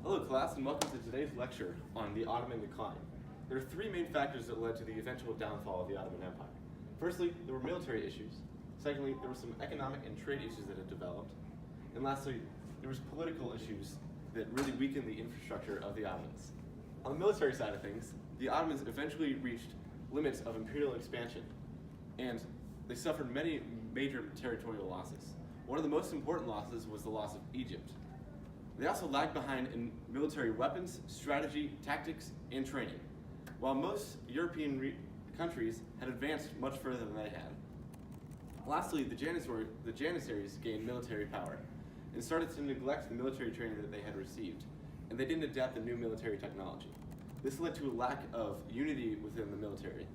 Hello class, and welcome to today's lecture on the Ottoman Decline. There are three main factors that led to the eventual downfall of the Ottoman Empire. Firstly, there were military issues. Secondly, there were some economic and trade issues that had developed. And lastly, there was political issues that really weakened the infrastructure of the Ottomans. On the military side of things, the Ottomans eventually reached limits of imperial expansion, and they suffered many major territorial losses. One of the most important losses was the loss of Egypt. They also lagged behind in military weapons, strategy, tactics, and training, while most European countries had advanced much further than they had. Lastly, the Janissaries gained military power and started to neglect the military training that they had received, and they didn't adapt the new military technology. This led to a lack of unity within the military.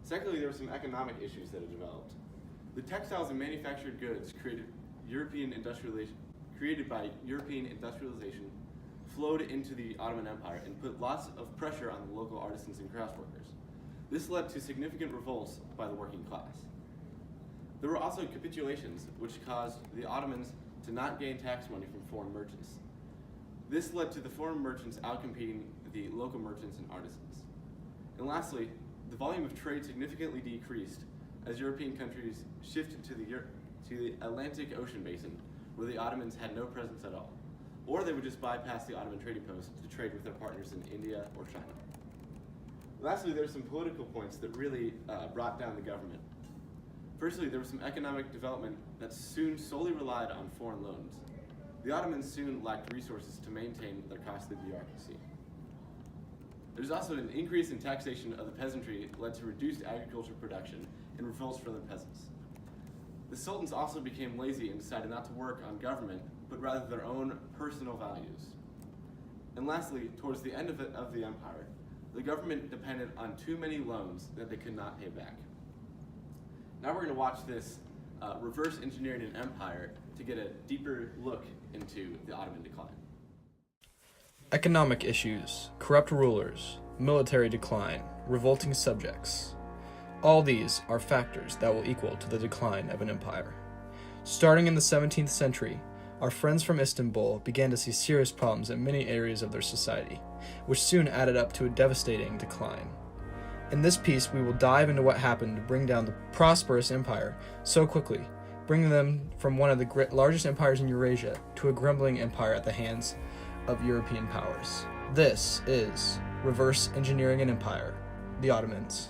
Secondly, there were some economic issues that had developed. The textiles and manufactured goods created by European industrialization flowed into the Ottoman Empire and put lots of pressure on the local artisans and craftsworkers. This led to significant revolts by the working class. There were also capitulations, which caused the Ottomans to not gain tax money from foreign merchants. This led to the foreign merchants outcompeting the local merchants and artisans. And lastly, the volume of trade significantly decreased as European countries shifted to the Atlantic Ocean basin, where the Ottomans had no presence at all, or they would just bypass the Ottoman trading post to trade with their partners in India or China. Lastly, there are some political points that really brought down the government. Firstly, there was some economic development that soon solely relied on foreign loans. The Ottomans soon lacked resources to maintain their costly bureaucracy. There's also an increase in taxation of the peasantry that led to reduced agriculture production and revolts from the peasants. The sultans also became lazy and decided not to work on government, but rather their own personal values. And lastly, towards the end of the empire, the government depended on too many loans that they could not pay back. Now we're going to watch this reverse engineering an empire to get a deeper look into the Ottoman decline. Economic issues, corrupt rulers, military decline, revolting subjects. All these are factors that will equal to the decline of an empire. Starting in the 17th century, our friends from Istanbul began to see serious problems in many areas of their society, which soon added up to a devastating decline. In this piece, we will dive into what happened to bring down the prosperous empire so quickly, bringing them from one of the largest empires in Eurasia to a grumbling empire at the hands of European powers. This is Reverse Engineering an Empire, the Ottomans.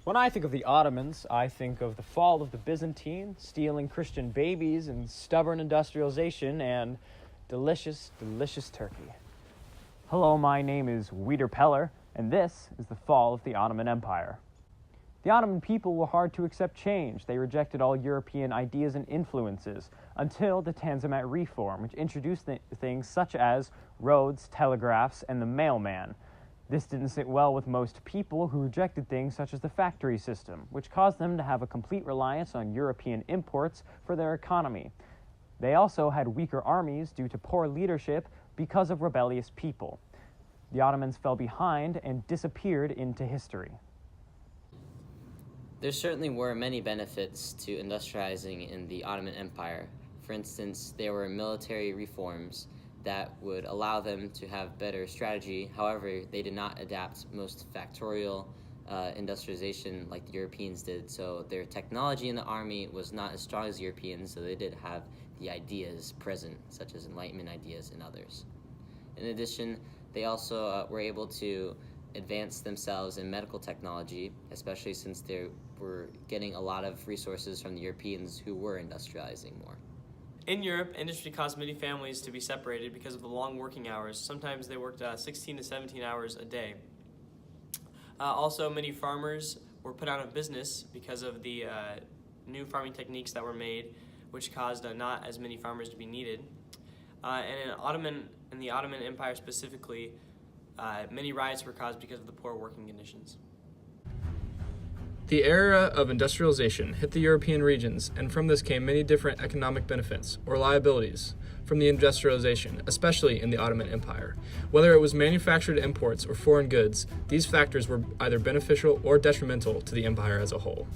When I think of the Ottomans, I think of the fall of the Byzantine, stealing Christian babies, and stubborn industrialization, and delicious, delicious turkey. Hello, my name is Wiederpeller, and this is the fall of the Ottoman Empire. The Ottoman people were hard to accept change. They rejected all European ideas and influences until the Tanzimat reform, which introduced things such as roads, telegraphs, and the mailman. This didn't sit well with most people who rejected things such as the factory system, which caused them to have a complete reliance on European imports for their economy. They also had weaker armies due to poor leadership because of rebellious people. The Ottomans fell behind and disappeared into history. There certainly were many benefits to industrializing in the Ottoman Empire. For instance, there were military reforms that would allow them to have better strategy. However, they did not adapt most factorial industrialization like the Europeans did, so their technology in the army was not as strong as Europeans, so they did have the ideas present, such as Enlightenment ideas and others. In addition, they also were able to advance themselves in medical technology, especially since they were getting a lot of resources from the Europeans who were industrializing more. In Europe, industry caused many families to be separated because of the long working hours. Sometimes they worked 16 to 17 hours a day. Also, many farmers were put out of business because of the new farming techniques that were made, which caused not as many farmers to be needed. And in the Ottoman Empire specifically, many riots were caused because of the poor working conditions. The era of industrialization hit the European regions, and from this came many different economic benefits, or liabilities, from the industrialization, especially in the Ottoman Empire. Whether it was manufactured imports or foreign goods, these factors were either beneficial or detrimental to the empire as a whole.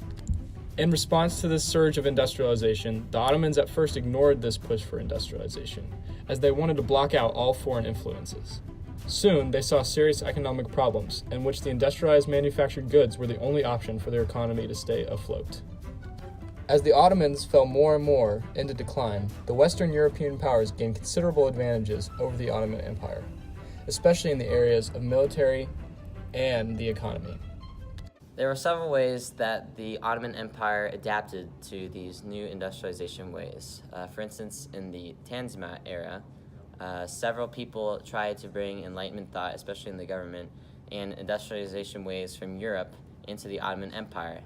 In response to this surge of industrialization, the Ottomans at first ignored this push for industrialization, as they wanted to block out all foreign influences. Soon, they saw serious economic problems, in which the industrialized manufactured goods were the only option for their economy to stay afloat. As the Ottomans fell more and more into decline, the Western European powers gained considerable advantages over the Ottoman Empire, especially in the areas of military and the economy. There were several ways that the Ottoman Empire adapted to these new industrialization ways. For instance, in the Tanzimat era, several people tried to bring Enlightenment thought, especially in the government, and industrialization ways from Europe into the Ottoman Empire.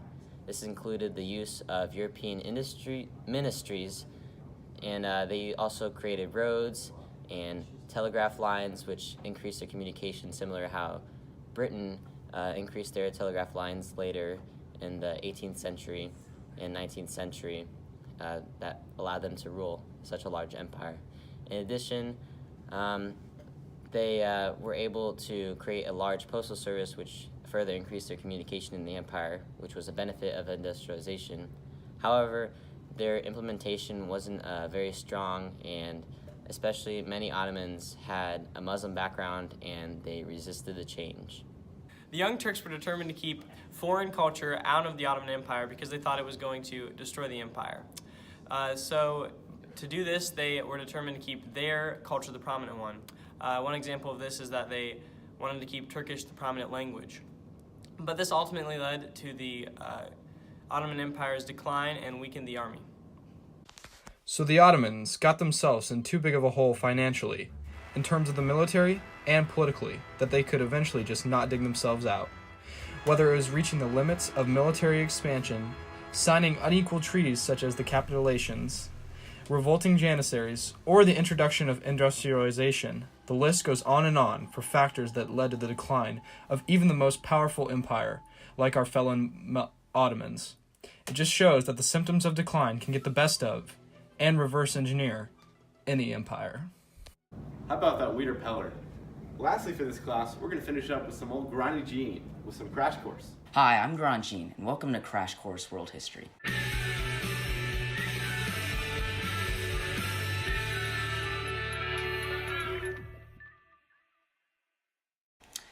This included the use of European industry ministries, and they also created roads and telegraph lines, which increased their communication, similar to how Britain increased their telegraph lines later in the 18th century and 19th century that allowed them to rule such a large empire. In addition, they were able to create a large postal service which further increased their communication in the empire, which was a benefit of industrialization. However, their implementation wasn't very strong, and especially many Ottomans had a Muslim background and they resisted the change. The Young Turks were determined to keep foreign culture out of the Ottoman Empire because they thought it was going to destroy the empire. So to do this, they were determined to keep their culture the prominent one. One example of this is that they wanted to keep Turkish the prominent language. But this ultimately led to the Ottoman Empire's decline and weakened the army. So the Ottomans got themselves in too big of a hole financially, in terms of the military and politically, that they could eventually just not dig themselves out. Whether it was reaching the limits of military expansion, signing unequal treaties such as the capitulations, revolting janissaries, or the introduction of industrialization, the list goes on and on for factors that led to the decline of even the most powerful empire, like our fellow Ottomans. It just shows that the symptoms of decline can get the best of, and reverse engineer, any empire. How about that Weeder Peller? Lastly for this class, we're going to finish up with some old Granny Jean with some Crash Course. Hi, I'm Gran Jean, and welcome to Crash Course World History.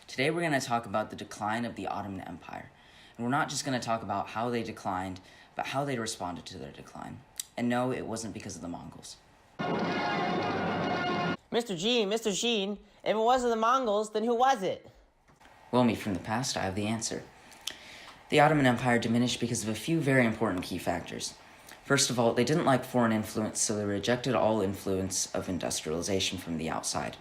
Today we're going to talk about the decline of the Ottoman Empire. And we're not just going to talk about how they declined, but how they responded to their decline. And no, it wasn't because of the Mongols. Mr. Jean, if it wasn't the Mongols, then who was it? Well, me from the past, I have the answer. The Ottoman Empire diminished because of a few very important key factors. First of all, they didn't like foreign influence, so they rejected all influence of industrialization from the outside.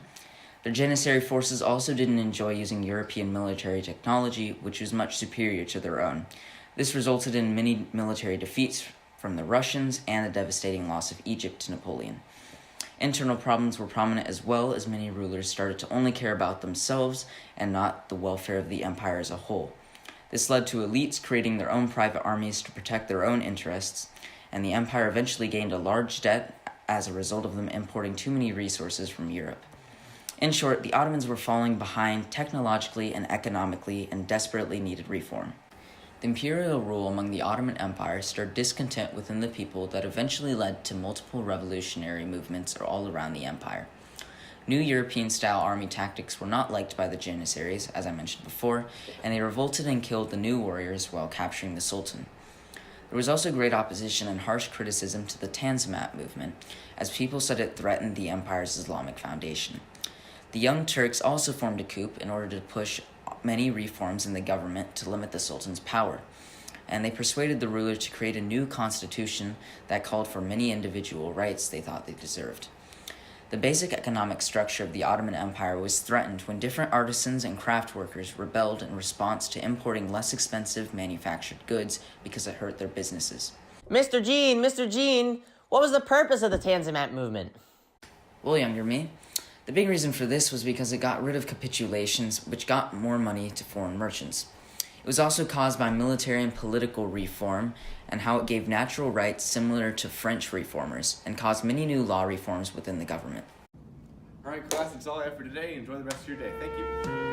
Their janissary forces also didn't enjoy using European military technology, which was much superior to their own. This resulted in many military defeats from the Russians and the devastating loss of Egypt to Napoleon. Internal problems were prominent as well, as many rulers started to only care about themselves and not the welfare of the empire as a whole. This led to elites creating their own private armies to protect their own interests, and the empire eventually gained a large debt as a result of them importing too many resources from Europe. In short, the Ottomans were falling behind technologically and economically and desperately needed reform. The imperial rule among the Ottoman Empire stirred discontent within the people that eventually led to multiple revolutionary movements all around the empire. New European-style army tactics were not liked by the janissaries, as I mentioned before, and they revolted and killed the new warriors while capturing the Sultan. There was also great opposition and harsh criticism to the Tanzimat movement, as people said it threatened the empire's Islamic foundation. The Young Turks also formed a coup in order to push many reforms in the government to limit the Sultan's power, and they persuaded the ruler to create a new constitution that called for many individual rights they thought they deserved. The basic economic structure of the Ottoman Empire was threatened when different artisans and craft workers rebelled in response to importing less expensive manufactured goods because it hurt their businesses. Mr. Jean, what was the purpose of the Tanzimat movement? Well, younger me, the big reason for this was because it got rid of capitulations, which got more money to foreign merchants. It was also caused by military and political reform and how it gave natural rights similar to French reformers and caused many new law reforms within the government. All right, class, that's all I have for today. Enjoy the rest of your day. Thank you.